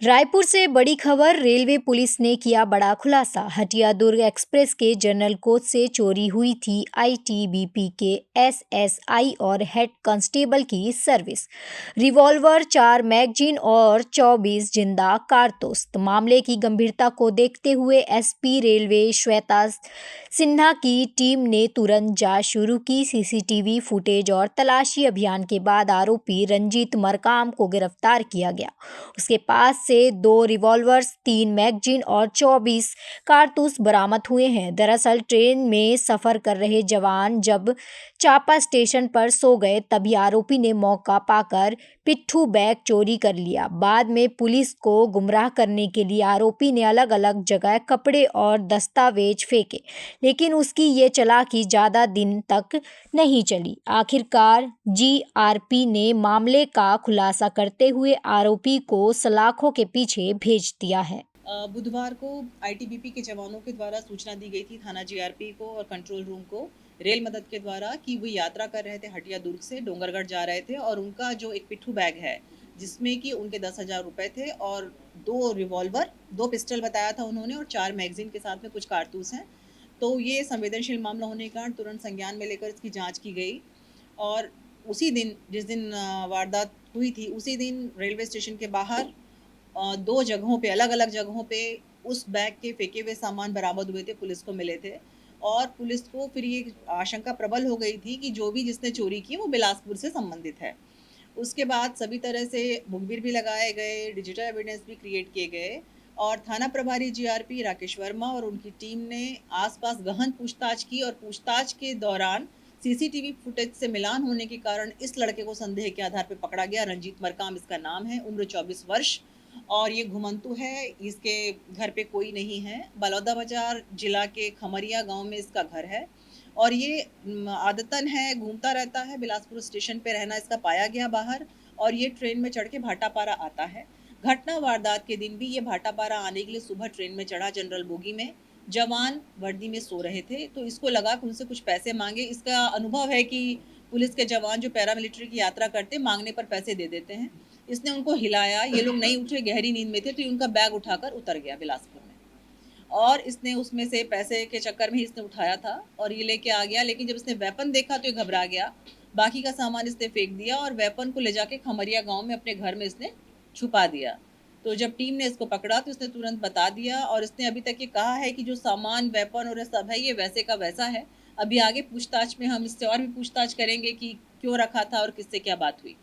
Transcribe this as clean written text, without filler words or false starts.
रायपुर से बड़ी खबर। रेलवे पुलिस ने किया बड़ा खुलासा। हटिया दुर्ग एक्सप्रेस के जनरल कोच से चोरी हुई थी आईटीबीपी के एसएसआई और हेड कांस्टेबल की सर्विस। रिवॉल्वर, 4 मैगजीन और 24 जिंदा कारतूस। मामले की गंभीरता को देखते हुए एसपी रेलवे श्वेता सिन्हा की टीम ने तुरंत जांच शुरू की। सीसीटीवी फुटेज और तलाशी अभियान के बाद आरोपी रंजीत मरकाम को गिरफ्तार किया गया। उसके पास से 2 रिवॉल्वर्स, 3 मैगजीन और 24 कारतूस बरामद हुए हैं। दरअसल ट्रेन में सफर कर रहे जवान जब चापा स्टेशन पर सो गए तभी आरोपी ने मौका पाकर पिट्ठू बैग चोरी कर लिया। बाद में पुलिस को गुमराह करने के लिए आरोपी ने अलग अलग जगह कपड़े और दस्तावेज फेंके, लेकिन उसकी ये चालाकी ज्यादा दिन तक नहीं चली। आखिरकार जीआरपी ने मामले का खुलासा करते हुए आरोपी को सलाखों के पीछे भेज दिया है। बुधवार को आईटीबीपी के जवानों के द्वारा सूचना दी गई थी थाना जीआरपी को और कंट्रोल रूम को रेल मदद के द्वारा कि वो यात्रा कर रहे थे हटिया दुर्ग से डोंगरगढ़ जा रहे थे और उनका जो एक पिट्ठू बैग है जिसमें कि उनके 10,000 रुपये थे और 2 रिवॉल्वर, 2 पिस्टल बताया था उन्होंने और 4 मैगजीन के साथ में कुछ कारतूस हैं। तो ये संवेदनशील मामला होने के कारण तुरंत संज्ञान में लेकर इसकी जाँच की गई और उसी दिन जिस दिन वारदात हुई थी उसी दिन रेलवे स्टेशन के बाहर 2 जगहों पे, अलग-अलग जगहों पे उस बैग के फेंके हुए सामान बरामद हुए थे, पुलिस को मिले थे और पुलिस को फिर ये आशंका प्रबल हो गई थी कि जो भी जिसने चोरी की वो बिलासपुर से संबंधित है। उसके बाद सभी तरह से मुखबिर भी लगाए गए, डिजिटल एविडेंस भी क्रिएट किए गए और थाना प्रभारी जीआरपी राकेश वर्मा और उनकी टीम ने आस-पास गहन पूछताछ की और पूछताछ के दौरान सीसीटीवी फुटेज से मिलान होने के कारण इस लड़के को संदेह के आधार पर पकड़ा गया। रंजीत मरकाम इसका नाम है, उम्र 24 वर्ष और ये घुमंतू है, इसके घर पे कोई नहीं है। बलौदाबाजार जिला के खमरिया गांव में इसका घर है और ये आदतन है, घूमता रहता है। बिलासपुर स्टेशन पे रहना इसका पाया गया बाहर और ये ट्रेन में चढ़ के भाटापारा आता है। घटना वारदात के दिन भी ये भाटापारा आने के लिए सुबह ट्रेन में चढ़ा जनरल बोगी में। जवान वर्दी में सो रहे थे तो इसको लगा कि उनसे कुछ पैसे मांगे। इसका अनुभव है कि पुलिस के जवान जो पैरामिलिट्री की यात्रा करते मांगने पर पैसे दे देते हैं। इसने उनको हिलाया, ये लोग नहीं उठे, गहरी नींद में थे तो उनका बैग उठाकर उतर गया बिलासपुर में और इसने उसमें से पैसे के चक्कर में ही इसने उठाया था और ये लेके आ गया। लेकिन जब इसने वेपन देखा तो ये घबरा गया, बाकी का सामान इसने फेंक दिया और वेपन को ले जाके खमरिया गांव में अपने घर में इसने छुपा दिया। तो जब टीम ने इसको पकड़ा तो इसने तुरंत बता दिया और इसने अभी तक ये कहा है कि जो सामान, वेपन और सब है ये वैसे का वैसा है। अभी आगे पूछताछ में हम इससे और भी पूछताछ करेंगे कि क्यों रखा था और किससे क्या बात हुई।